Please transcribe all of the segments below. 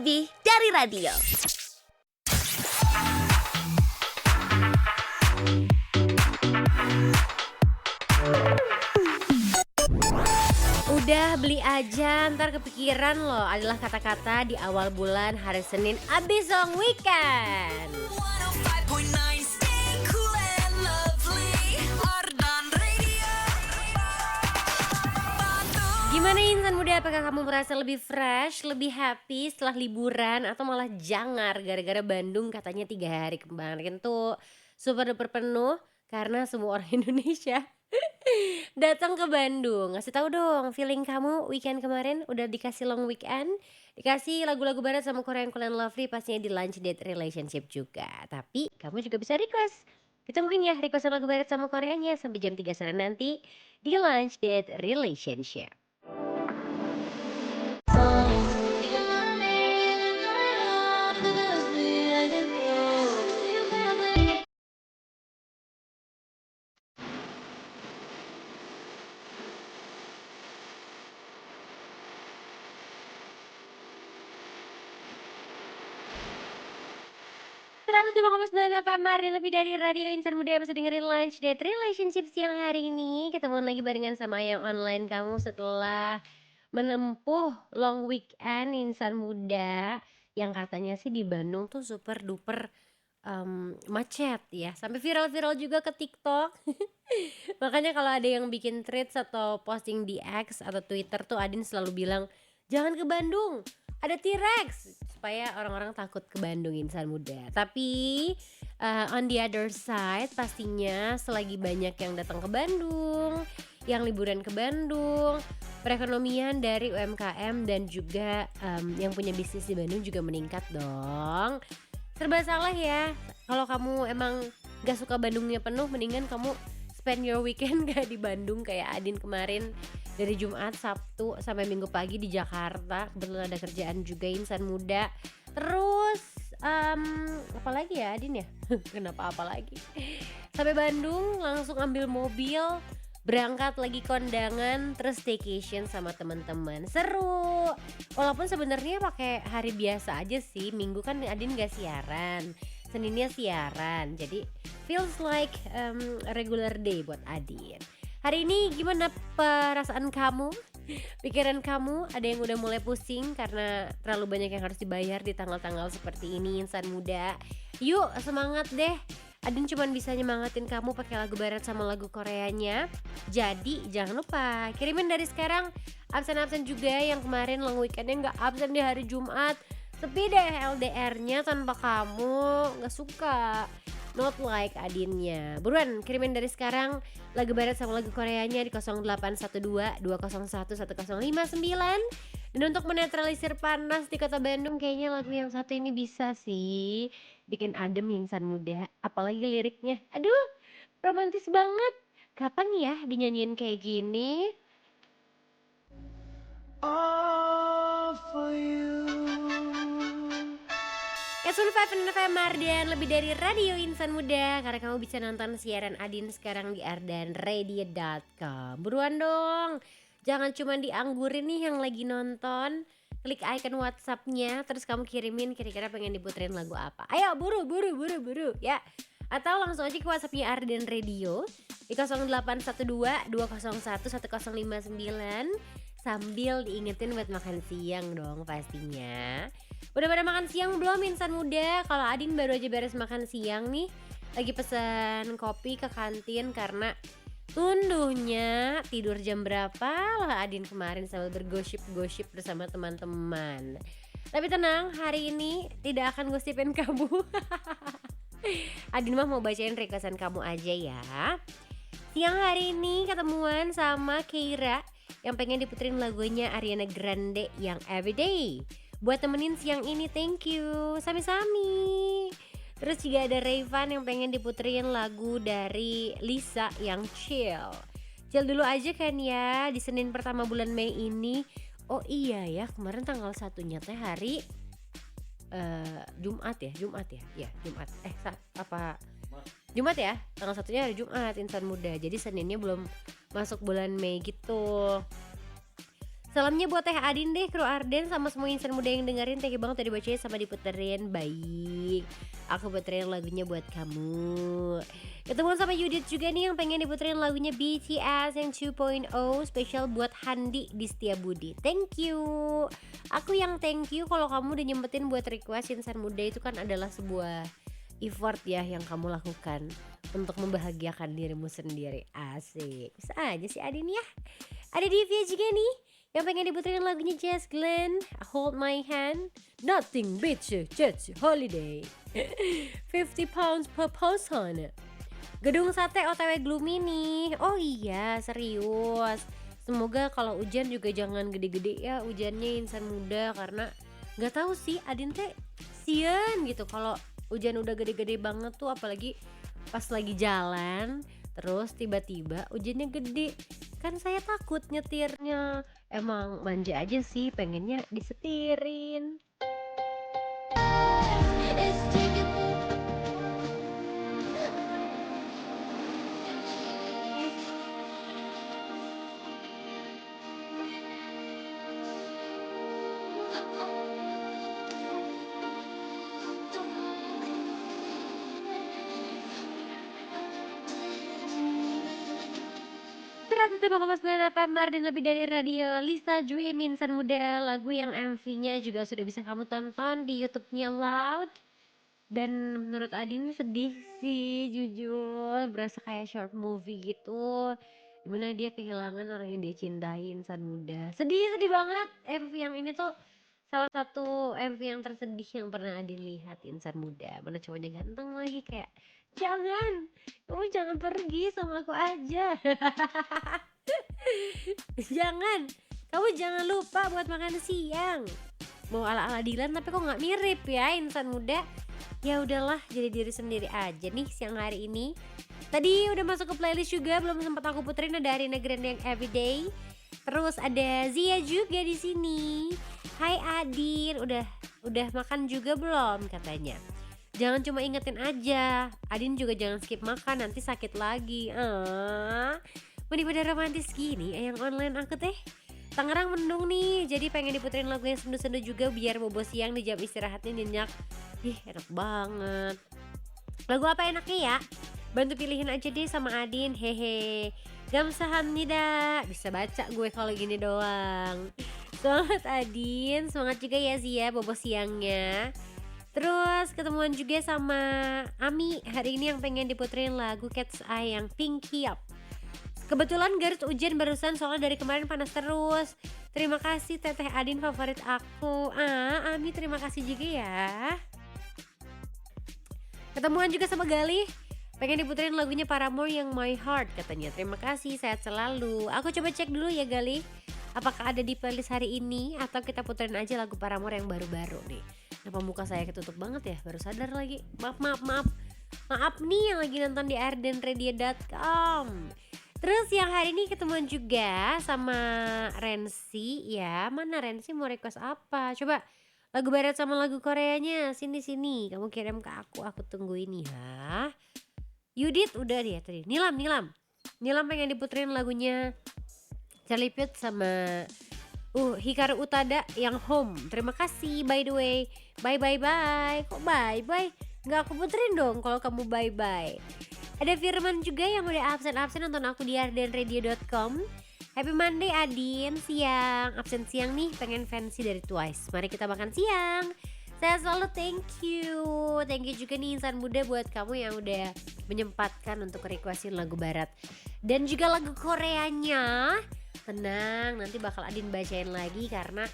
lebih dari radio. Udah beli aja, ntar kepikiran loh adalah kata-kata di awal bulan hari Senin abis long weekend. Gimana insan muda, apakah kamu merasa lebih fresh, lebih happy setelah liburan atau malah jangar gara-gara Bandung katanya 3 hari kemarin tuh super duper penuh karena semua orang Indonesia datang ke Bandung. Ngasih tahu dong feeling kamu weekend kemarin udah dikasih long weekend, dikasih lagu-lagu barat sama Korean Cool and Lovely pastinya di Lunch Date Relationship juga. Tapi kamu juga bisa request. Ditungguin ya request lagu barat sama Koreanya sampai jam 3 sore nanti di Lunch Date Relationship. Apa Mari lebih dari radio insan muda bisa dengerin Lunch Date Relationship siang hari ini. Ketemu lagi barengan sama yang online kamu setelah menempuh long weekend insan muda yang katanya sih di Bandung tuh super duper macet ya, sampai viral-viral juga ke TikTok. Makanya kalau ada yang bikin tweets atau posting di X atau Twitter tuh Adin selalu bilang jangan ke Bandung, ada T-Rex, supaya orang-orang takut ke Bandung insan muda. Tapi on the other side pastinya selagi banyak yang datang ke Bandung, yang liburan ke Bandung, perekonomian dari UMKM dan juga yang punya bisnis di Bandung juga meningkat dong. Serba salah ya, kalau kamu emang gak suka Bandungnya penuh, mendingan kamu spend your weekend gak di Bandung kayak Adin kemarin dari Jumat, Sabtu sampai Minggu pagi di Jakarta. Kebetulan ada kerjaan juga insan muda. Terus apalagi ya Adin ya? Kenapa apalagi? Sampai Bandung langsung ambil mobil, berangkat lagi kondangan, terus staycation sama teman-teman. Seru. Walaupun sebenarnya pakai hari biasa aja sih. Minggu kan Adin gak siaran, Seninnya siaran. Jadi feels like a regular day buat Adin. Hari ini gimana perasaan kamu? Pikiran kamu ada yang udah mulai pusing karena terlalu banyak yang harus dibayar di tanggal-tanggal seperti ini insan muda. Yuk semangat deh. Adin cuman bisa nyemangatin kamu pakai lagu barat sama lagu Koreanya. Jadi jangan lupa kirimin dari sekarang. Absen-absen juga yang kemarin long weekendnya gak absen di hari Jumat. Sepi deh LDR-nya tanpa kamu, gak suka. Not like Adinnya. Buruan kirimin dari sekarang lagu barat sama lagu Koreanya di 0812 201 1059. Dan untuk menetralisir panas di kota Bandung, kayaknya lagu yang satu ini bisa sih bikin adem insan muda. Apalagi liriknya, aduh romantis banget. Kapan ya dinyanyiin kayak gini? All for you. Kasul 5 FM Ardan lebih dari radio insan muda. Karena kamu bisa nonton siaran Adin sekarang di ardanradio.com. Buruan dong, jangan cuma dianggurin nih yang lagi nonton. Klik icon WhatsApp-nya, terus kamu kirimin kira-kira pengen diputerin lagu apa. Ayo buru ya. Atau langsung aja ke WhatsApp-nya Ardan Radio di 0812 201 1059 sambil diingetin buat makan siang dong pastinya. Udah pada makan siang belum insan muda? Kalau Adin baru aja beres makan siang nih, lagi pesan kopi ke kantin karena tunduhnya tidur jam berapa lah Adin kemarin sambil bergosip-gosip bersama teman-teman. Tapi tenang, hari ini tidak akan gosipin kamu. Adin mah mau bacain requestan kamu aja ya. Siang hari ini ketemuan sama Keira yang pengen diputerin lagunya Ariana Grande yang Everyday. Buat temenin siang ini, thank you. Sami-sami. Terus juga ada Rayvan yang pengen diputerin lagu dari Lisa yang Chill. Chill dulu aja kan ya di Senin pertama bulan Mei ini. Oh iya ya, kemarin tanggal 1-nya teh hari Jumat ya? Ya, Jumat. Jumat ya? Tanggal 1-nya hari Jumat insan muda. Jadi Seninnya belum masuk bulan Mei gitu. Salamnya buat Teh Adin deh, Kru Arden sama semua insan muda yang dengerin. Thank you banget udah dibacain sama diputerin. Baik, aku puterin lagunya buat kamu. Ketemu sama Yudit juga nih yang pengen diputerin lagunya BTS yang 2.0 spesial buat Handi di Setiabudi. Thank you. Aku yang thank you kalau kamu udah nyempetin buat request insan muda. Itu kan adalah sebuah effort ya yang kamu lakukan untuk membahagiakan dirimu sendiri. Asik. Bisa aja sih Adin ya. Ada Divya juga nih yang pengen diputerin lagunya Jess Glenn, Hold My Hand, Nothing Beats a Jets Holiday, 50 pounds per person. Gedung Sate OTW Gloomy nih. Oh iya, serius. Semoga kalau hujan juga jangan gede-gede ya hujannya insan muda, karena nggak tahu sih Adin teh sian gitu kalau hujan udah gede-gede banget tuh, apalagi pas lagi jalan terus tiba-tiba hujannya gede. Kan saya takut nyetirnya. Emang manja aja sih, pengennya disetirin. Pemar dan lebih dari radio Lisa Jui Insan Muda, lagu yang MV-nya juga sudah bisa kamu tonton di YouTube-nya Loud. Dan menurut Adin sedih sih, jujur berasa kayak short movie gitu, dimana dia kehilangan orang yang dia cintai insan muda. Sedih banget. MV yang ini tuh salah satu MV yang tersedih yang pernah Adin lihat insan muda. Mana cowoknya ganteng lagi, kayak jangan, kamu jangan pergi sama aku aja. Jangan, kamu jangan lupa buat makan siang. Mau ala-ala Dilan tapi kok nggak mirip ya insan muda. Ya udahlah, jadi diri sendiri aja nih siang hari ini. Tadi udah masuk ke playlist juga, belum sempat aku puterin, ada Ariana Grande yang Everyday. Terus ada Zia juga di sini. Hai Adin, udah makan juga belum katanya. Jangan cuma ingetin aja, Adin juga jangan skip makan nanti sakit lagi. Mending pada romantis gini yang online aku teh. Tangerang mendung nih, jadi pengen diputerin lagu yang sendu-sendu juga biar bobo siang di jam istirahatnya nyenyak. Ih, enak banget. Lagu apa enaknya ya? Bantu pilihin aja deh sama Adin, hehe. Gamsahamnida, bisa baca gue kalau gini doang. Semangat Adin, semangat juga ya Zia bobo siangnya. Terus ketemuan juga sama Ami hari ini yang pengen diputerin lagu Cat's Eye yang Pinky Up. Kebetulan Garut hujan barusan soalnya dari kemarin panas terus. Terima kasih Teteh Adin favorit aku. Ami terima kasih juga ya. Ketemuan juga sama Galih, pengen diputerin lagunya Paramore yang My Heart katanya. Terima kasih, sehat selalu. Aku coba cek dulu ya Galih, apakah ada di playlist hari ini atau kita puterin aja lagu Paramore yang baru-baru nih. Kenapa muka saya ketutup banget ya, baru sadar lagi. Maaf nih yang lagi nonton di ardenradio.com. Terus yang hari ini ketemuan juga sama Rensi ya. Mana Rensi mau request apa? Coba lagu barat sama lagu Koreanya. Sini kamu kirim ke aku tunggu ini ya. Yudit udah dia tadi. Nilam pengen diputerin lagunya Charlie Puth sama Hikaru Utada yang Home. Terima kasih by the way. Bye. Kok bye? Nggak aku puterin dong kalau kamu bye. Ada Firman juga yang udah absen nonton aku di ardenradio.com. Happy Monday Adin, siang. Absen siang nih, pengen fancy dari Twice. Mari kita makan siang. Saya selalu thank you. Thank you juga nih insan muda buat kamu yang udah menyempatkan untuk requestin lagu barat. Dan juga lagu Koreanya. Tenang, nanti bakal Adin bacain lagi karena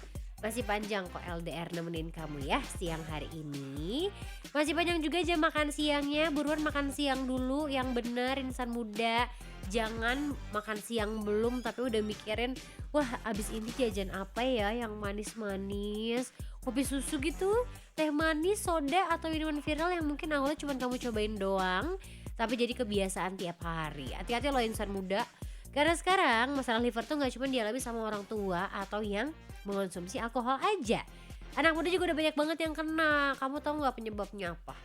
masih panjang kok LDR nemenin kamu ya siang hari ini. Masih panjang juga jam makan siangnya. Buruan makan siang dulu yang bener insan muda. Jangan makan siang belum tapi udah mikirin, wah abis ini jajan apa ya yang manis-manis, kopi susu gitu, teh manis, soda atau minuman viral yang mungkin awalnya cuma kamu cobain doang tapi jadi kebiasaan tiap hari. Hati-hati loh insan muda, karena sekarang masalah liver tuh gak cuma dialami sama orang tua atau yang mengonsumsi alkohol aja. Anak muda juga udah banyak banget yang kena. Kamu tahu gak penyebabnya apa?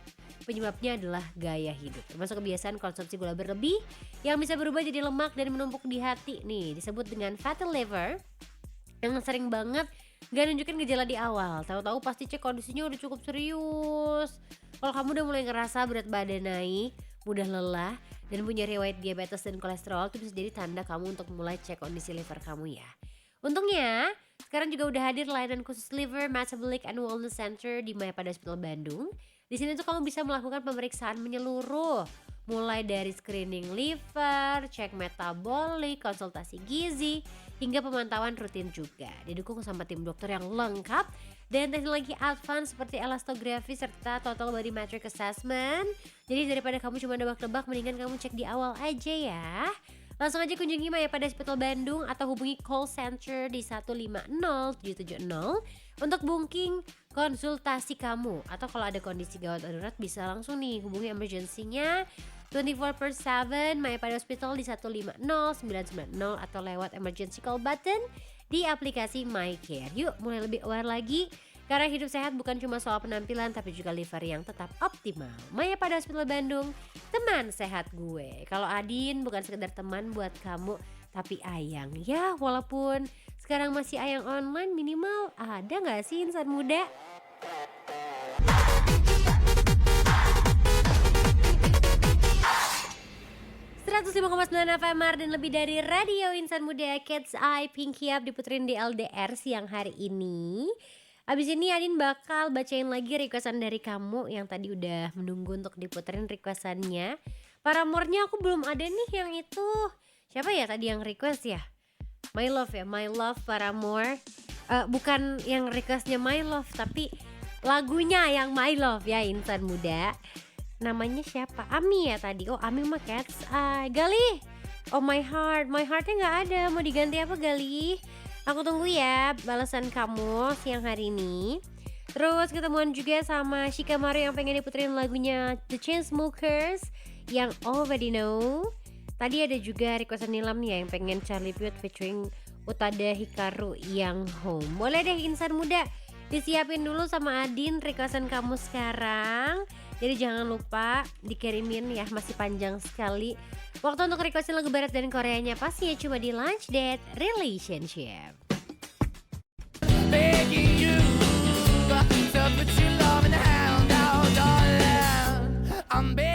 Penyebabnya adalah gaya hidup, termasuk kebiasaan konsumsi gula berlebih yang bisa berubah jadi lemak dan menumpuk di hati nih, disebut dengan fatty liver. yang sering banget gak nunjukin gejala di awal, tahu-tahu pasti cek kondisinya udah cukup serius. Kalau kamu udah mulai ngerasa berat badan naik, mudah lelah, dan punya riwayat diabetes dan kolesterol, itu bisa jadi tanda kamu untuk mulai cek kondisi liver kamu ya. Untungnya, sekarang juga udah hadir layanan khusus Liver Metabolic and Wellness Center di Mayapada Hospital Bandung. Di sini tuh kamu bisa melakukan pemeriksaan menyeluruh, mulai dari screening liver, cek metabolik, konsultasi gizi, hingga pemantauan rutin juga. Didukung sama tim dokter yang lengkap dan teknologi advance seperti elastografi serta total body metric assessment. Jadi daripada kamu cuma nebak-nebak, mendingan kamu cek di awal aja ya. Langsung aja kunjungi Mayapada Hospital Bandung atau hubungi call center di 150770 untuk booking konsultasi kamu. Atau kalau ada kondisi gawat darurat bisa langsung nih hubungi emergency-nya 24/7 Mayapada Hospital di 150990 atau lewat emergency call button di aplikasi MyCare. Yuk mulai lebih aware lagi. Karena hidup sehat bukan cuma soal penampilan tapi juga liver yang tetap optimal. Mayapada Hospital Bandung, teman sehat gue. Kalau Adin bukan sekedar teman buat kamu, tapi ayang. Ya walaupun sekarang masih ayang online, minimal ada gak sih insan muda? 105,9 FM dan lebih dari Radio Insan Muda. Cat's Eye Pinky Up diputerin di LDR siang hari ini. Abis ini Adin bakal bacain lagi requestan dari kamu yang tadi udah menunggu untuk diputerin requestannya. Paramore-nya aku belum ada nih yang itu. Siapa ya tadi yang request ya? My Love ya, My Love Paramore. Bukan yang requestnya My Love tapi lagunya yang My Love ya insan muda. Namanya siapa? Ami ya tadi. Oh Ami mah Cat's Eye. Gali. Oh My Heartnya gak ada. Mau diganti apa Gali? Aku tunggu ya balasan kamu siang hari ini. Terus ketemuan juga sama Shikamaru yang pengen diputerin lagunya The Chainsmokers yang Already Know. Tadi ada juga requestan Nilam ya yang pengen Charlie Puth featuring Utada Hikaru yang Home. Boleh deh insan muda disiapin dulu sama Adin requestan kamu sekarang. Jadi jangan lupa dikirimin ya, masih panjang sekali. Waktu untuk requestin lagu barat dan Koreanya pastinya cuma di Lunch Date Relationship.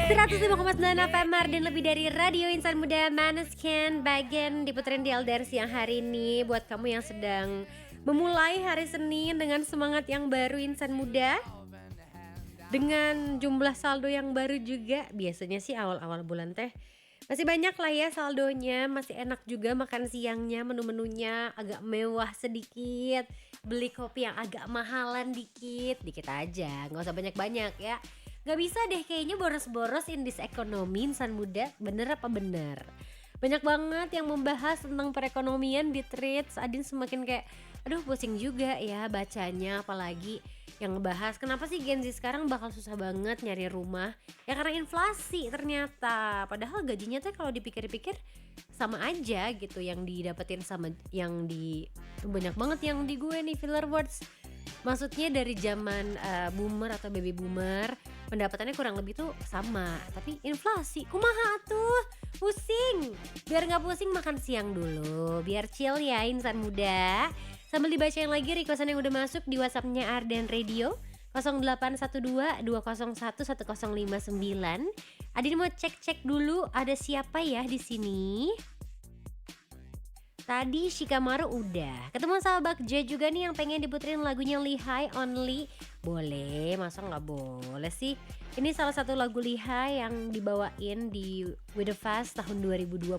105,9 FM dan lebih dari Radio Insan Muda. Maneskin Bagian diputerin di LDR siang hari ini. Buat kamu yang sedang memulai hari Senin dengan semangat yang baru insan muda, dengan jumlah saldo yang baru juga. Biasanya sih awal-awal bulan teh masih banyak lah ya saldonya. Masih enak juga makan siangnya, menu-menunya agak mewah sedikit. Beli kopi yang agak mahalan dikit aja, gak usah banyak-banyak ya. Gak bisa deh kayaknya boros-boros in this economy insan muda. Bener apa bener? Banyak banget yang membahas tentang perekonomian di Threads. Adin semakin kayak aduh pusing juga ya bacanya. Apalagi yang ngebahas kenapa sih Gen Z sekarang bakal susah banget nyari rumah. Ya karena inflasi ternyata. Padahal gajinya tuh kalau dipikir-pikir sama aja gitu yang didapetin sama yang di banyak banget yang di gue nih filler words. Maksudnya dari zaman boomer atau baby boomer pendapatannya kurang lebih tuh sama. Tapi inflasi kumaha tuh pusing. Biar gak pusing makan siang dulu. Biar chill ya insan muda. Sambil dibacain lagi requestan yang udah masuk di WhatsApp-nya Arden Radio 0812 201 1059. Adin mau cek dulu ada siapa ya di sini. Tadi Shikamaru udah. Ketemu sama Bagja juga nih yang pengen diputerin lagunya Lihai Only. Boleh, masa gak boleh sih? Ini salah satu lagu Lihai yang dibawain di With The Fast tahun 2023.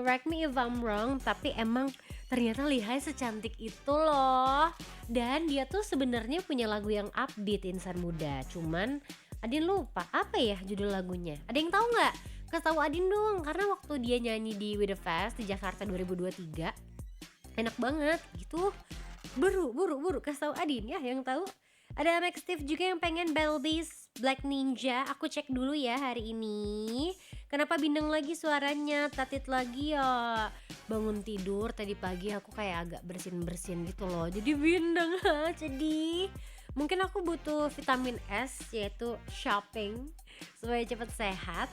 Correct me if I'm wrong, tapi emang ternyata Lihai secantik itu loh. Dan dia tuh sebenarnya punya lagu yang upbeat insan muda. Cuman Adin lupa apa ya judul lagunya. Ada yang tahu nggak? Kasih tahu Adin dong, karena waktu dia nyanyi di With The Fest di Jakarta 2023 enak banget gitu. Buru kasih tahu Adin ya yang tahu. Ada Max Steve juga yang pengen Belby's Black Ninja. Aku cek dulu ya hari ini. Kenapa bindeng lagi suaranya, tatit lagi ya. Bangun tidur tadi pagi aku kayak agak bersin gitu loh. Jadi bindeng jadi mungkin aku butuh vitamin S yaitu shopping supaya cepet sehat.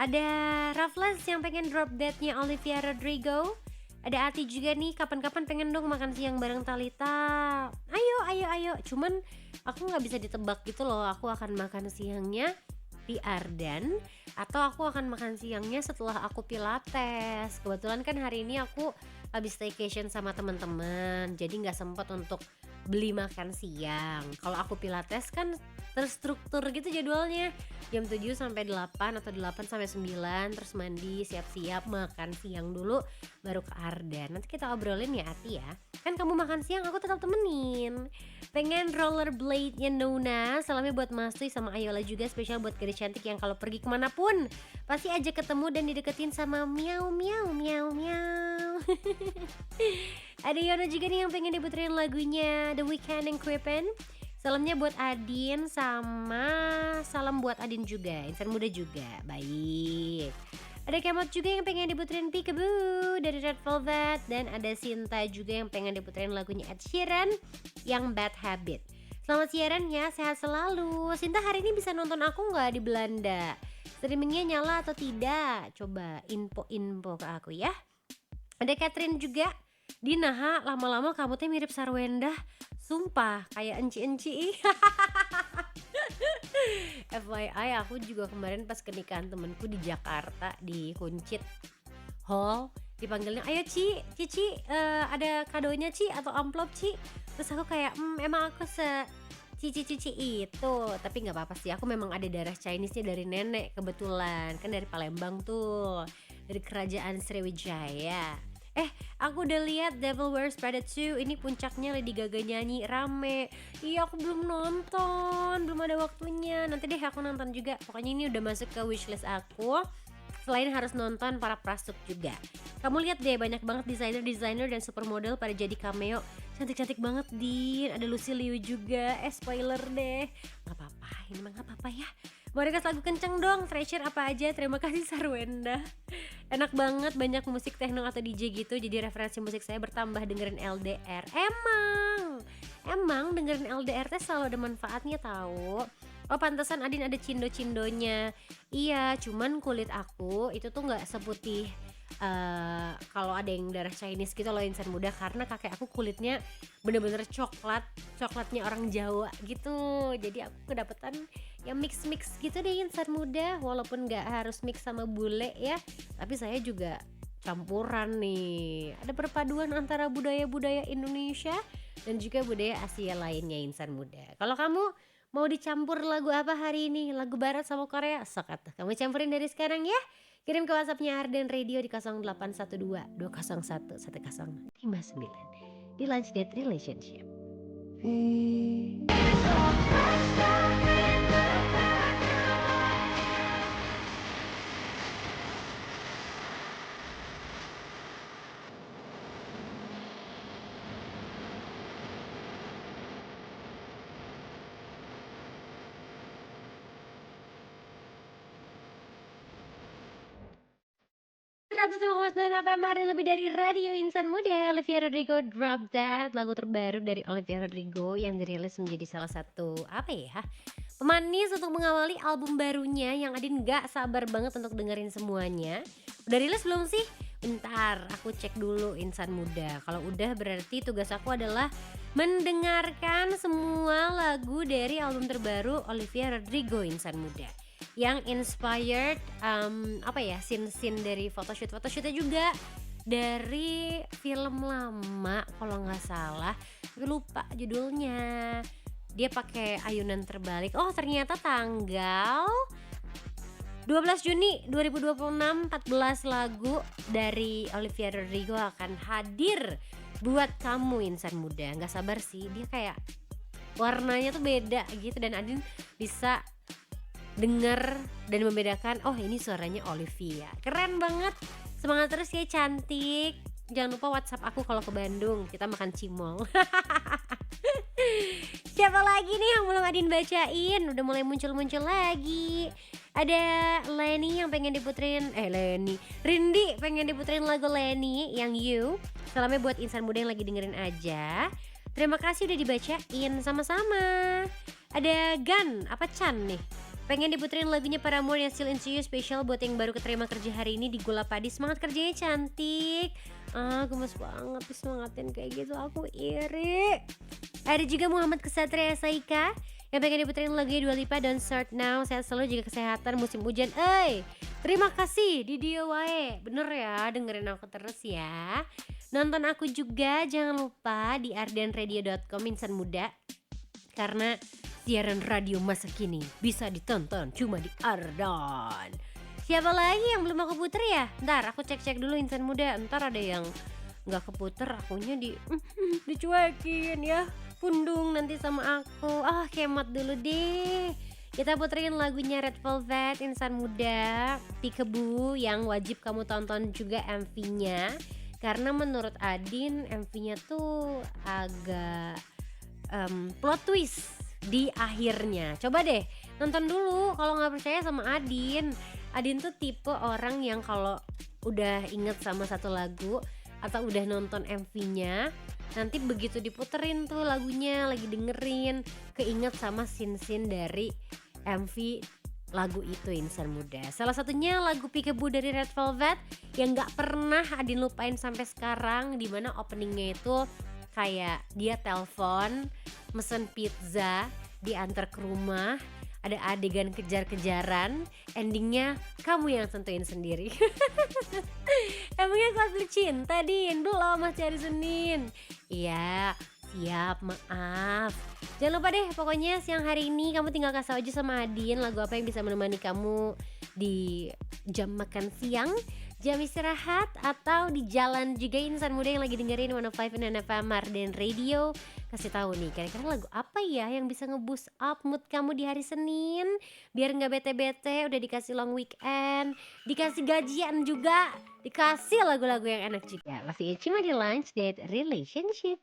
Ada Raffles yang pengen drop deadnya Olivia Rodrigo. Ada Ati juga nih, kapan-kapan pengen dong makan siang bareng Talita. Ayo, ayo, ayo. Cuman aku nggak bisa ditebak gitu loh. Aku akan makan siangnya di Ardan atau aku akan makan siangnya setelah aku pilates. Kebetulan kan hari ini aku habis staycation sama teman-teman, jadi nggak sempat untuk beli makan siang. Kalau aku pilates kan terstruktur gitu jadwalnya, jam 7 sampai 8 atau 8 sampai 9, terus mandi, siap-siap makan siang dulu baru ke Ardan. Nanti kita obrolin ya Ati ya. Kan kamu makan siang aku tetap temenin. Pengen rollerblade-nya Nona, salamnya buat Mas Tuy sama Ayola juga, spesial buat gadis cantik yang kalau pergi kemanapun pasti aja ketemu dan dideketin sama miau miau miau miau. Ada Yono juga nih yang pengen diputerin lagunya The Weeknd yang Creepin'. Salamnya buat Adin sama salam buat Adin juga, insan muda juga. Baik. Ada Kemot juga yang pengen diputerin Peekaboo dari Red Velvet. Dan ada Sinta juga yang pengen diputerin lagunya Ed Sheeran yang Bad Habit. Selamat siaran ya, sehat selalu. Sinta hari ini bisa nonton aku gak di Belanda? Streamingnya nyala atau tidak? Coba info-info ke aku ya. Ada Catherine juga. Dinaha, lama-lama kamu teh mirip Sarwenda. Sumpah, kayak enci-enci. FYI, aku juga kemarin pas kenikahan temenku di Jakarta di Kuncit Hall, dipanggilnya, ayo Cici, ada kadonya Ci atau amplop Ci. Terus aku kayak, emang aku Cici itu, tapi nggak apa-apa sih. Aku memang ada darah Chinese-nya dari nenek kebetulan, kan dari Palembang tuh, dari kerajaan Sriwijaya. Aku udah lihat Devil Wears Prada 2. Ini puncaknya Lady Gaga nyanyi rame. Iya, aku belum nonton, belum ada waktunya. Nanti deh aku nonton juga. Pokoknya ini udah masuk ke wishlist aku. Selain harus nonton para prasuk juga. Kamu lihat deh, banyak banget desainer dan supermodel pada jadi cameo. Cantik-cantik banget Din. Ada Lucy Liu juga. Spoiler deh. Gak apa-apa, ini mah gak apa-apa ya. Mau request lagu kenceng dong, Treasure apa aja. Terima kasih Sarwenda. Enak banget, banyak musik techno atau DJ gitu, jadi referensi musik saya bertambah dengerin LDR. Emang dengerin LDR teh selalu ada manfaatnya tahu. Oh pantesan Adin ada cindo-cindonya. Iya, cuman kulit aku itu tuh nggak seputih kalau ada yang darah Chinese gitu loh, insan muda, karena kakek aku kulitnya bener-bener coklatnya orang Jawa gitu. Jadi aku kedapetan yang mix gitu deh insan muda, walaupun nggak harus mix sama bule ya, tapi saya juga campuran nih. Ada perpaduan antara budaya-budaya Indonesia dan juga budaya Asia lainnya insan muda. Kalau kamu mau dicampur lagu apa hari ini? Lagu barat sama Korea? Sok atuh kamu campurin dari sekarang ya. Kirim ke WhatsApp-nya Ardan Radio di 0812 201 1059 di Lunch Date Relationship. Hari lebih dari radio insan muda. Olivia Rodrigo Drop That, lagu terbaru dari Olivia Rodrigo yang dirilis menjadi salah satu pemanis untuk mengawali album barunya yang Adin gak sabar banget untuk dengerin semuanya. Udah rilis belum sih? Bentar, aku cek dulu insan muda. Kalau udah berarti tugas aku adalah mendengarkan semua lagu dari album terbaru Olivia Rodrigo insan muda. Yang inspired scene dari photoshootnya juga dari film lama kalau nggak salah, tapi lupa judulnya. Dia pakai ayunan terbalik. Oh ternyata tanggal 12 Juni 2026 14 lagu dari Olivia Rodrigo akan hadir buat kamu insan muda. Nggak sabar sih, dia kayak warnanya tuh beda gitu dan Adin bisa denger dan membedakan, oh ini suaranya Olivia. Keren banget, semangat terus ya cantik. Jangan lupa WhatsApp aku kalau ke Bandung, kita makan cimol. Siapa lagi nih yang belum Adin bacain? Udah mulai muncul-muncul lagi. Ada Leni yang pengen diputerin Rindi pengen diputerin lagu Leni yang You. Salamnya buat insan muda yang lagi dengerin aja. Terima kasih udah dibacain, sama-sama. Ada Gan, Chan nih, pengen diputerin lagunya Paramore yang Still Into You, spesial buat yang baru keterima kerja hari ini di Gula Padi. Semangat kerjanya cantik. Ah, gemes banget disemangatin kayak gitu, aku iri. Ada juga Muhammad Kesatria Saika yang pengen diputerin lagunya Dua Lipa Don't Start Now. Sehat selalu, jaga kesehatan musim hujan. Terima kasih di dia wae. Bener ya, dengerin aku terus ya. Nonton aku juga jangan lupa di ardenradio.com Insan Muda. Karena siaran radio masa kini bisa ditonton cuma di Ardan. Siapa lagi yang belum aku puter ya? Ntar aku cek-cek dulu Insan Muda. Ntar ada yang nggak keputer, akunya dicuekin ya. Pundung nanti sama aku. Hemat dulu deh. Kita puterin lagunya Red Velvet Insan Muda Peekaboo yang wajib kamu tonton juga MV-nya. Karena menurut Adin MV-nya tuh agak plot twist di akhirnya. Coba deh nonton dulu kalau nggak percaya sama Adin. Adin tuh tipe orang yang kalau udah inget sama satu lagu atau udah nonton MV-nya, nanti begitu diputerin tuh lagunya lagi dengerin, keinget sama scene-scene dari MV lagu itu Insan Muda. Salah satunya lagu Peekaboo dari Red Velvet yang gak pernah Adin lupain sampai sekarang, dimana openingnya itu kayak dia telepon, mesen pizza, diantar ke rumah, ada adegan kejar-kejaran, endingnya kamu yang tentuin sendiri. Emangnya konflik cinta Din? Belum, masih hari Senin. Iya, siap, maaf. Jangan lupa deh, pokoknya siang hari ini kamu tinggal kasih aja sama Adin lagu apa yang bisa menemani kamu di jam makan siang, jam istirahat, atau di jalan juga. Insan Muda yang lagi dengerin 105.9 FM Arden Radio, kasih tahu nih kira-kira lagu apa ya yang bisa ngeboost up mood kamu di hari Senin biar nggak bete-bete. Udah dikasih long weekend, dikasih gajian juga, dikasih lagu-lagu yang enak juga. Masih cuma di Lunch Date Relationship.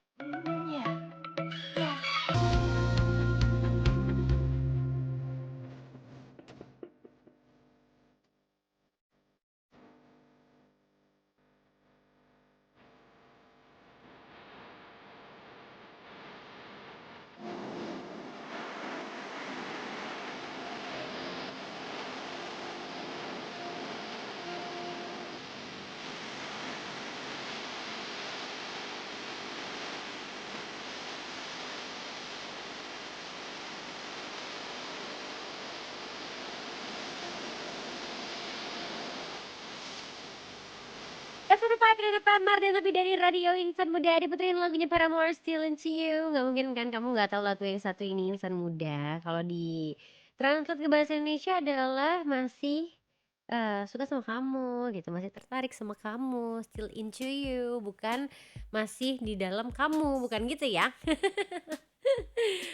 F5 di depan Martin lebih dari radio Insan Muda diputerin lagunya Paramore Still Into You. Gak mungkin kan kamu gak tahu lagu yang satu ini Insan Muda. Kalau di translate ke bahasa Indonesia adalah masih suka sama kamu gitu, masih tertarik sama kamu, still into you, bukan masih di dalam kamu, bukan gitu ya.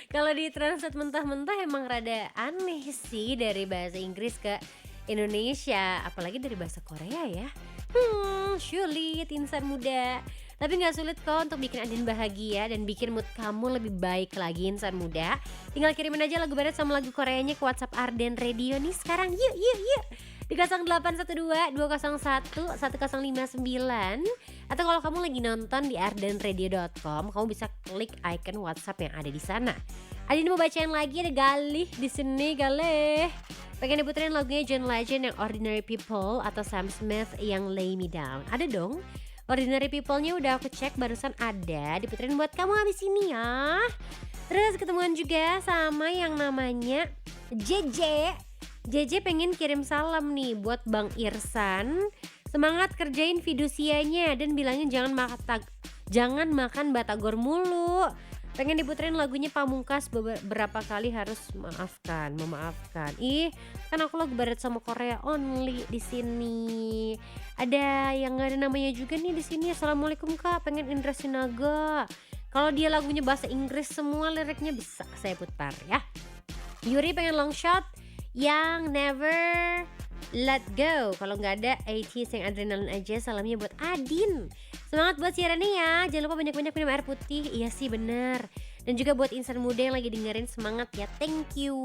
Kalau di translate mentah-mentah emang rada aneh sih dari bahasa Inggris ke Indonesia, apalagi dari bahasa Korea ya. Sulit Insan Muda. Tapi gak sulit kok untuk bikin Adin bahagia dan bikin mood kamu lebih baik lagi Insan Muda. Tinggal kirimin aja lagu barat sama lagu Koreanya ke WhatsApp Arden Radio nih sekarang. Yuk di 0812 201 1059. Atau kalau kamu lagi nonton di ardenradio.com, kamu bisa klik icon WhatsApp yang ada di sana. Adin mau bacain lagi, ada Galih di sini. Galih pengen diputerin lagunya John Legend yang Ordinary People atau Sam Smith yang Lay Me Down. Ada dong, Ordinary People-nya udah aku cek barusan ada, diputerin buat kamu habis ini ya. Terus ketemuan juga sama yang namanya JJ. JJ pengen kirim salam nih buat Bang Irsan. Semangat kerjain fidusianya dan bilangin jangan makan batagor mulu. Pengen diputerin lagunya Pamungkas beberapa kali harus memaafkan. Kan aku lagu barat sama Korea only di sini. Ada yang gak ada namanya juga nih di sini. Assalamualaikum Kak, pengen Indra Sinaga. Kalau dia lagunya bahasa Inggris semua liriknya bisa saya putar ya. Yuri pengen long shot yang Never Let Go. Kalau nggak ada 80s yang adrenalin aja. Salamnya buat Adin. Semangat buat siarannya ya. Jangan lupa banyak-banyak minum air putih. Iya sih bener. Dan juga buat Insan Muda yang lagi dengerin, semangat ya. Thank you.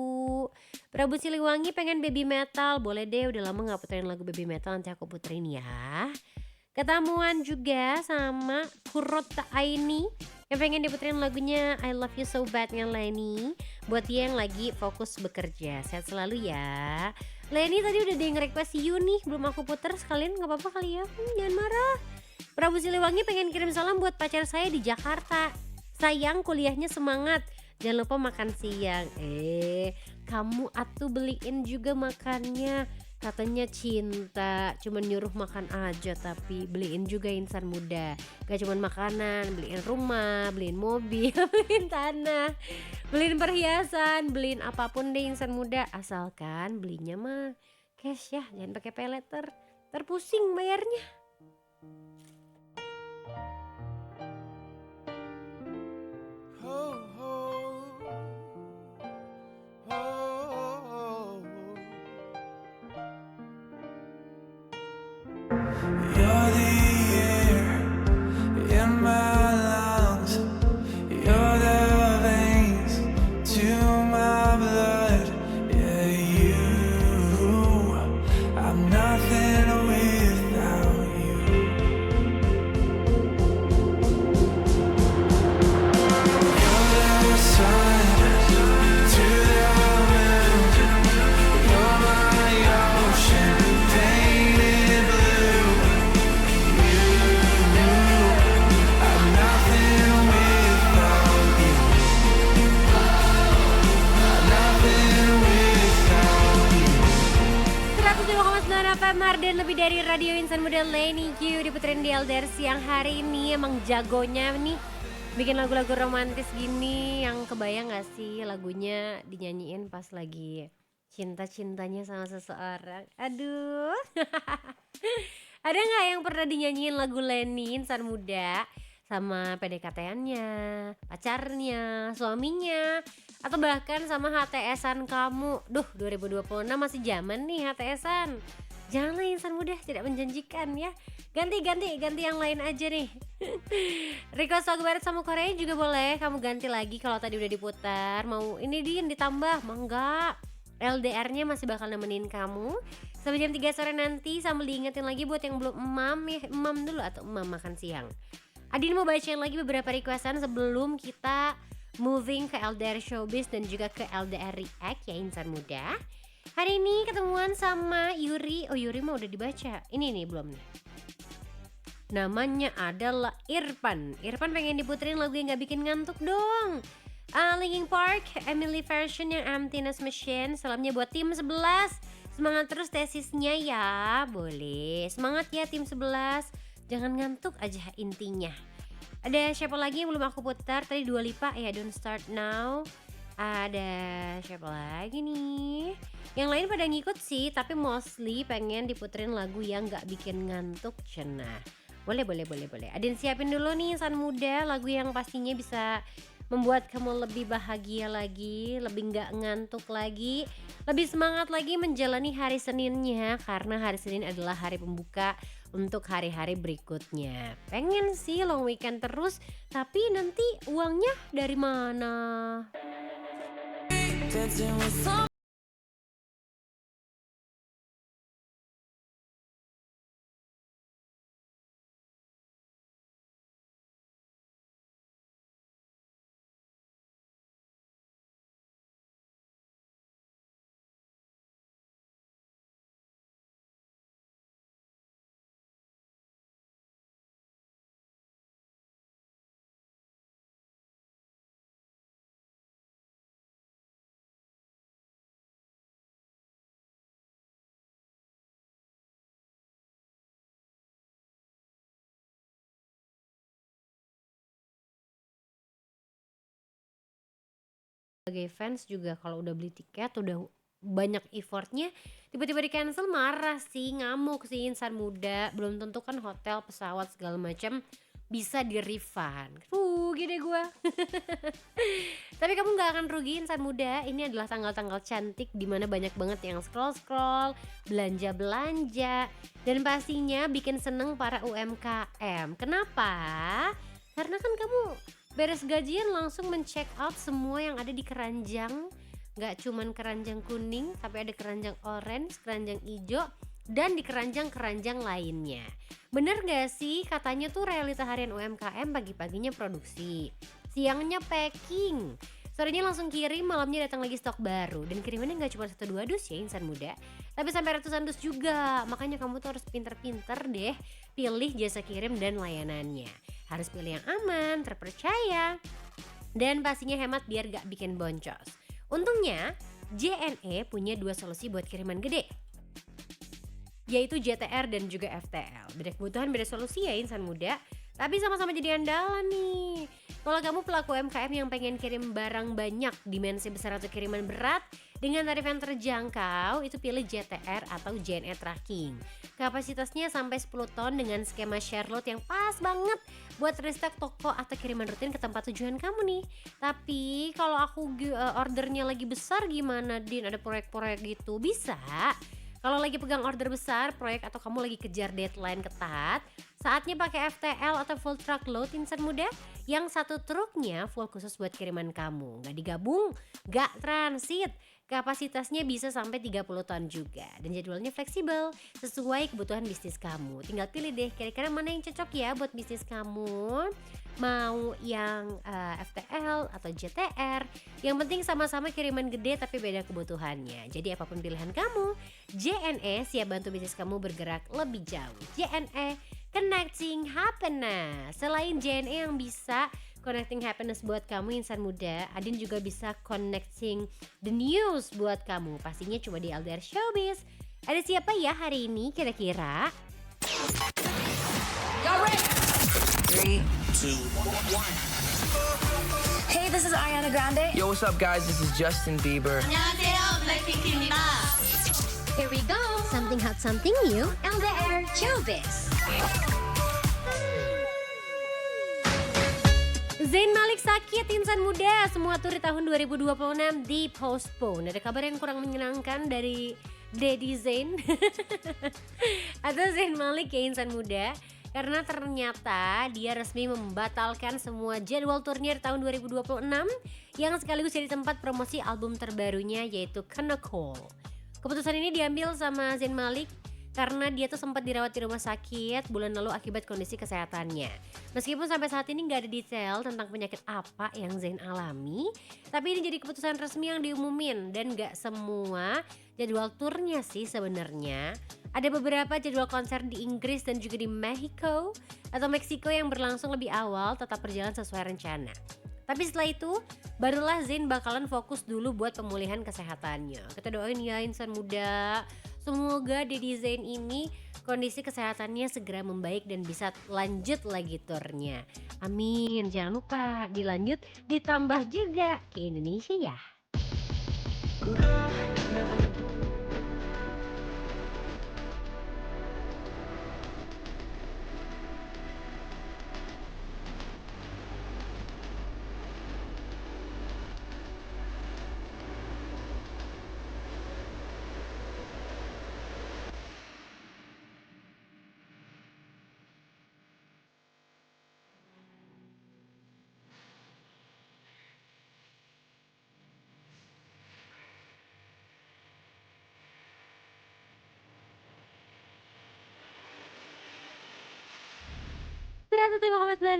Prabu Siliwangi pengen Baby Metal. Boleh deh, udah lama gak puterin lagu Baby Metal. Nanti aku puterin ya. Ketemuan juga sama Kurota Aini yang pengen diputerin lagunya I Love You So Bad nya Lenny. Buat dia yang lagi fokus bekerja. Sehat selalu ya. Lenny tadi udah ada yang request you nih, belum aku puter sekalian, gak apa-apa kali ya. Jangan marah. Prabu Siliwangi pengen kirim salam buat pacar saya di Jakarta. Sayang kuliahnya semangat. Jangan lupa makan siang. Kamu atuh beliin juga makannya. Katanya cinta, cuman nyuruh makan aja tapi beliin juga insan muda. Gak cuman makanan, beliin rumah, beliin mobil, beliin tanah, beliin perhiasan, beliin apapun deh insan muda. Asalkan belinya mah cash ya, jangan pakai pay letter. Terpusing bayarnya. Oh, oh, oh. You're the air in my lungs. You're the veins to my blood. Yeah, I'm nothing without you. You're the sun to the moon. You're my ocean painted blue. I'm nothing without you. I'm nothing without you. 102,9 FM Marden, lebih dari radio insan muda. Leni Q diputerin di LDR siang hari ini. Emang jagonya nih bikin lagu-lagu romantis gini. Yang kebayang gak sih lagunya dinyanyiin pas lagi cinta-cintanya sama seseorang? Aduh. Ada gak yang pernah dinyanyiin lagu Leni insan muda sama PDKT-annya, pacarnya, suaminya, atau bahkan sama HTS-an kamu? Duh, 2026 masih zaman nih HTS-an. Janganlah insan muda, tidak menjanjikan ya. Ganti yang lain aja nih. Request lagu barat sama Korea juga boleh. Kamu ganti lagi kalau tadi udah diputar. Mau ini ditambah, mau enggak? LDR-nya masih bakal nemenin kamu sampai jam 3 sore nanti. Sambil diingetin lagi buat yang belum emam ya, emam dulu atau emam makan siang. Adin mau bacain lagi beberapa requestan sebelum kita moving ke LDR Showbiz dan juga ke LDR React ya insan muda. Hari ini ketemuan sama Yuri. Oh, Yuri mah udah dibaca. Ini nih belum nih. Namanya adalah Irfan. Irfan pengen diputerin lagu yang gak bikin ngantuk dong. Linkin Park, Emily version yang Emptiness Machine. Salamnya buat tim 11. Semangat terus tesisnya ya. Boleh. Semangat ya tim 11. Jangan ngantuk aja intinya. Ada siapa lagi yang belum aku putar? Tadi Dua Lipa ya, Don't Start Now. Ada siapa lagi nih? Yang lain pada ngikut sih, tapi mostly pengen diputerin lagu yang gak bikin ngantuk cenah. Boleh. Adin siapin dulu nih insan muda, lagu yang pastinya bisa membuat kamu lebih bahagia lagi, lebih gak ngantuk lagi, lebih semangat lagi menjalani hari Seninnya. Karena hari Senin adalah hari pembuka untuk hari-hari berikutnya. Pengen sih long weekend terus, tapi nanti uangnya dari mana? Sebagai fans juga kalau udah beli tiket udah banyak effortnya tiba-tiba di cancel, marah sih, ngamuk sih insan muda. Belum tentu kan hotel, pesawat segala macam bisa di refund. Rugi deh gue. Tapi kamu gak akan rugi insan muda. Ini adalah tanggal-tanggal cantik dimana banyak banget yang scroll-scroll, belanja-belanja, dan pastinya bikin seneng para UMKM. Kenapa? Karena kan kamu beres gajian langsung men-check out semua yang ada di keranjang. Gak cuman keranjang kuning, tapi ada keranjang orange, keranjang hijau, dan di keranjang-keranjang lainnya. Bener gak sih katanya tuh realita harian UMKM pagi-paginya produksi, siangnya packing, sorenya langsung kirim, malamnya datang lagi stok baru. Dan kirimannya gak cuma 1-2 dus ya insan muda, tapi sampai ratusan dus juga. Makanya kamu tuh harus pinter-pinter deh pilih jasa kirim dan layanannya. Harus pilih yang aman, terpercaya, dan pastinya hemat biar gak bikin boncos. Untungnya JNE punya 2 solusi buat kiriman gede, yaitu JTR dan juga FTL. Beda kebutuhan, beda solusi ya insan muda, tapi sama-sama jadi andalan nih. Kalau kamu pelaku UMKM yang pengen kirim barang banyak, dimensi besar atau kiriman berat dengan tarif yang terjangkau, itu pilih JTR atau JNE Tracking. Kapasitasnya sampai 10 ton dengan skema share load yang pas banget buat restock toko atau kiriman rutin ke tempat tujuan kamu nih. Tapi kalau aku ordernya lagi besar gimana Din? Ada proyek-proyek gitu? Bisa. Kalau lagi pegang order besar, proyek atau kamu lagi kejar deadline ketat, saatnya pakai FTL atau full truck load insan muda, yang satu truknya full khusus buat kiriman kamu. Gak digabung, gak transit. Kapasitasnya bisa sampai 30 ton juga. Dan jadwalnya fleksibel, sesuai kebutuhan bisnis kamu. Tinggal pilih deh kira-kira mana yang cocok ya buat bisnis kamu. Mau yang FTL atau JTR. Yang penting sama-sama kiriman gede tapi beda kebutuhannya. Jadi apapun pilihan kamu, JNE siap bantu bisnis kamu bergerak lebih jauh. JNE Connecting Happiness. Selain JNE yang bisa connecting happiness buat kamu insan muda, Adin juga bisa connecting the news buat kamu. Pastinya cuma di LDR Showbiz. Ada siapa ya hari ini kira-kira? Y'all ready? 3, 2, 1. Hey, this is Ariana Grande. Yo, what's up, guys? This is Justin Bieber. 안녕하세요, 블랙핑크입니다. Here we go, something hot, something new, LDR Showbiz. Zayn Malik sakit insan muda, semua tur di tahun 2026 di-postpone. Ada kabar yang kurang menyenangkan dari Daddy Zayn atau Zayn Malik ya insan muda, karena ternyata dia resmi membatalkan semua jadwal turnya di tahun 2026 yang sekaligus jadi tempat promosi album terbarunya yaitu Kinda Cold. Keputusan ini diambil sama Zayn Malik karena dia tuh sempat dirawat di rumah sakit bulan lalu akibat kondisi kesehatannya. Meskipun sampai saat ini gak ada detail tentang penyakit apa yang Zayn alami, tapi ini jadi keputusan resmi yang diumumin dan gak semua jadwal turnya sih sebenarnya. Ada beberapa jadwal konser di Inggris dan juga di Mexico yang berlangsung lebih awal tetap berjalan sesuai rencana. Tapi setelah itu barulah Zayn bakalan fokus dulu buat pemulihan kesehatannya. Kita doain ya insan muda, semoga Daddy Zayn ini kondisi kesehatannya segera membaik dan bisa lanjut lagi turnya. Amin. Jangan lupa dilanjut ditambah juga ke Indonesia ya.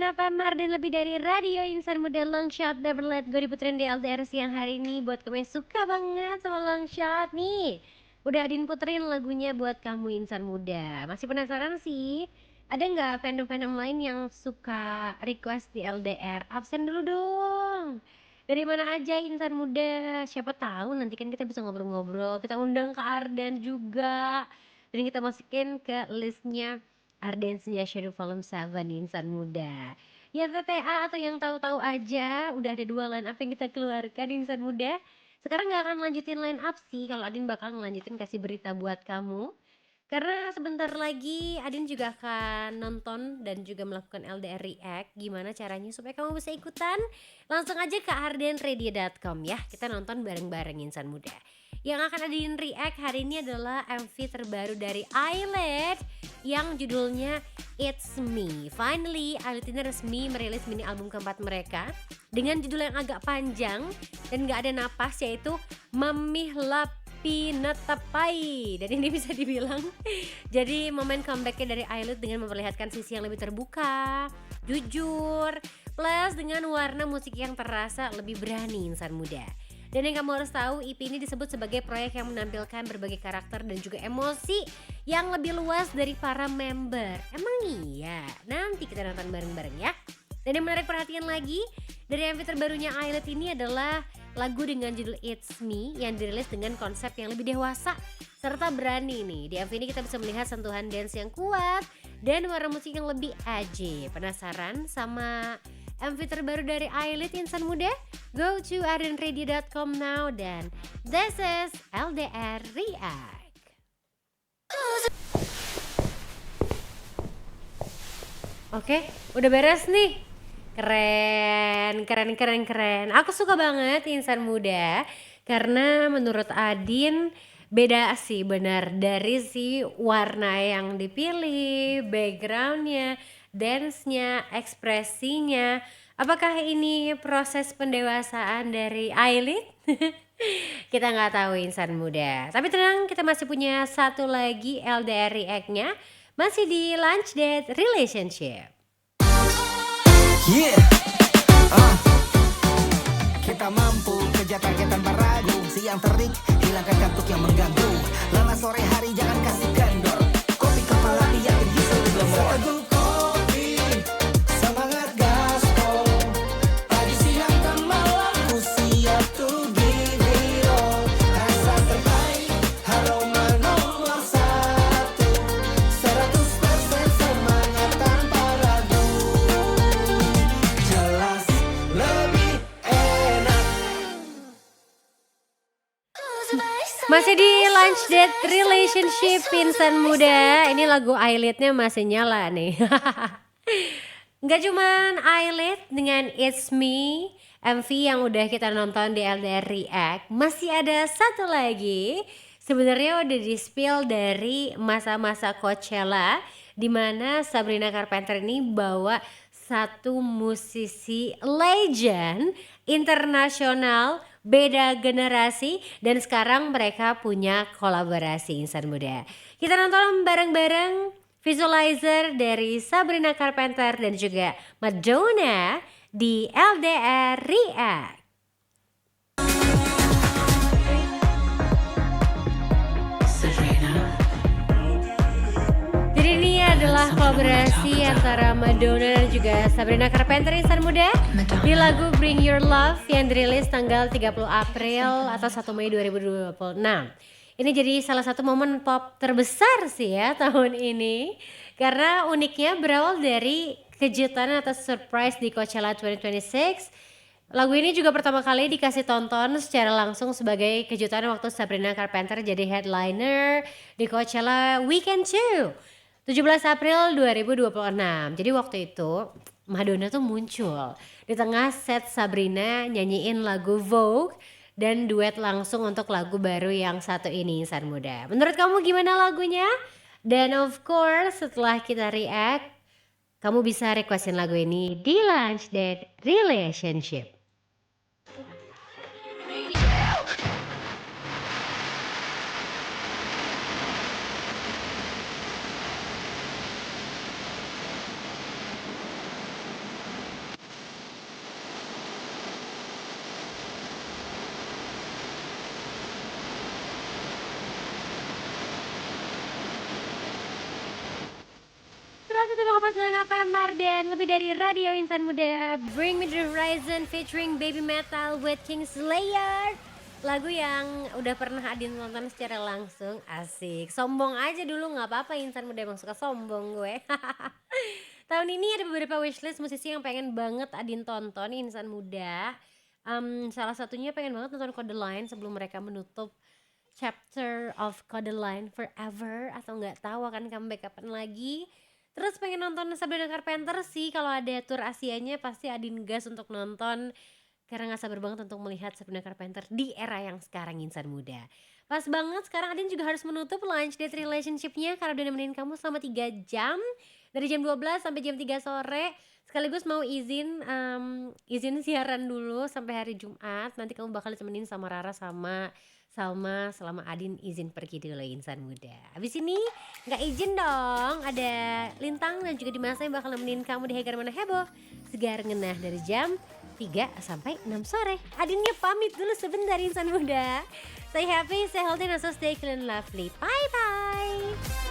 FM Marden lebih dari radio insan muda Longshot Double Let gue diputerin di LDR siang hari ini buat kamu yang suka banget sama Longshot nih. Udah Adin puterin lagunya buat kamu insan muda. Masih penasaran sih? Ada nggak fandom-fandom lain yang suka request di LDR? Absen dulu dong. Dari mana aja insan muda? Siapa tahu nanti kan kita bisa ngobrol-ngobrol. Kita undang ke Ardan juga. Dan kita masukin ke listnya Arden Senja Shadow Volume 7 insan muda. Yang TTA atau yang tahu-tahu aja, udah ada 2 line up yang kita keluarkan insan muda. Sekarang gak akan lanjutin line up sih, kalau Adin bakal ngelanjutin kasih berita buat kamu. Karena sebentar lagi Adin juga akan nonton dan juga melakukan LDR React. Gimana caranya supaya kamu bisa ikutan? Langsung aja ke ardenradio.com ya, kita nonton bareng-bareng insan muda. Yang akan Adin React hari ini adalah MV terbaru dari Islet yang judulnya It's Me. Finally, Islet ini resmi merilis mini album keempat mereka dengan judul yang agak panjang dan gak ada napas, yaitu Mamih Lapi Netapai. Dan ini bisa dibilang jadi momen comebacknya dari Islet dengan memperlihatkan sisi yang lebih terbuka, jujur, plus dengan warna musik yang terasa lebih berani insan muda. Dan yang kamu harus tahu, EP ini disebut sebagai proyek yang menampilkan berbagai karakter dan juga emosi yang lebih luas dari para member. Emang iya? Nanti kita nonton bareng-bareng ya. Dan yang menarik perhatian lagi, dari MV terbarunya Islet ini adalah lagu dengan judul It's Me yang dirilis dengan konsep yang lebih dewasa serta berani nih. Di MV ini kita bisa melihat sentuhan dance yang kuat dan warna musik yang lebih edgy. Penasaran sama MV terbaru dari Islet insan muda? Go to arianradio.com now dan this is LDR React. Oke, udah beres nih. Keren. Aku suka banget insan muda karena menurut Adin beda sih benar dari si warna yang dipilih, backgroundnya, dance-nya, ekspresinya. Apakah ini proses pendewasaan dari Aileen? Kita nggak tahu insan muda. Tapi tenang, kita masih punya satu lagi LDR React-nya, masih di Lunch Date Relationship. Yeah, kita mampu kejar target tanpa ragu. Siang terik, hilangkan kantuk yang mengganggu. Lama sore hari jangan kasih kendor. Kopi kepala dia bisa bergelembor. Seteguh kopi, semangat gaspol. Pagi siang dan malam ku siap to give it all. Rasa terbaik, aroma nomor 1. 100% semangat tanpa ragu. Jelas lebih enak. Masih di Lunch Date Relationship insan muda. Ini lagu Ailetnya masih nyala nih. Nggak cuman Ailet dengan It's Me, MV yang udah kita nonton di LDR React, masih ada satu lagi. Sebenarnya udah di-spill dari masa-masa Coachella, di mana Sabrina Carpenter ini bawa satu musisi legend internasional, beda generasi, dan sekarang mereka punya kolaborasi insan muda. Kita nonton bareng-bareng Visualizer dari Sabrina Carpenter dan juga Madonna di LDR React. Jadi ini adalah kolaborasi antara Madonna dan juga Sabrina Carpenter insan muda di lagu Bring Your Love yang dirilis tanggal 30 April atau 1 Mei 2026. Ini jadi salah satu momen pop terbesar sih ya tahun ini, karena uniknya berawal dari kejutan atau surprise di Coachella 2026. Lagu ini juga pertama kali dikasih tonton secara langsung sebagai kejutan waktu Sabrina Carpenter jadi headliner di Coachella Weekend 2, 17 April 2026. Jadi waktu itu Madonna tuh muncul di tengah set Sabrina nyanyiin lagu Vogue dan duet langsung untuk lagu baru yang satu ini insan muda. Menurut kamu gimana lagunya? Dan of course setelah kita react, kamu bisa requestin lagu ini di Lunch Date Relationship. Dan lebih dari radio insan muda, Bring Me The Horizon featuring Baby Metal with Kingslayer. Lagu yang udah pernah Adin nonton secara langsung, asik. Sombong aja dulu, gak apa-apa insan muda, emang suka sombong gue. Tahun ini ada beberapa wishlist musisi yang pengen banget Adin tonton insan muda. Salah satunya pengen banget nonton Kodaline sebelum mereka menutup chapter of Kodaline Forever, atau gak tahu akan comeback kapan lagi. Terus pengen nonton Sabrina Carpenter sih, kalau ada tour Asianya pasti Adin gas untuk nonton. Karena gak sabar banget untuk melihat Sabrina Carpenter di era yang sekarang insan muda. Pas banget sekarang Adin juga harus menutup Lunch Date Relationship-nya karena udah nemenin kamu selama 3 jam. Dari jam 12 sampai jam 3 sore. Sekaligus mau izin siaran dulu sampai hari Jumat. Nanti kamu bakal ditemenin sama Rara sama Salma selama Adin izin pergi dulu insan muda. Habis ini gak izin dong, ada Lintang dan juga Dimas yang bakal nemenin kamu di Hegar Mana Heboh. Segar ngenah dari jam 3 sampai 6 sore. Adinnya pamit dulu sebentar insan muda. Stay happy, stay healthy, and also stay clean and lovely. Bye-bye.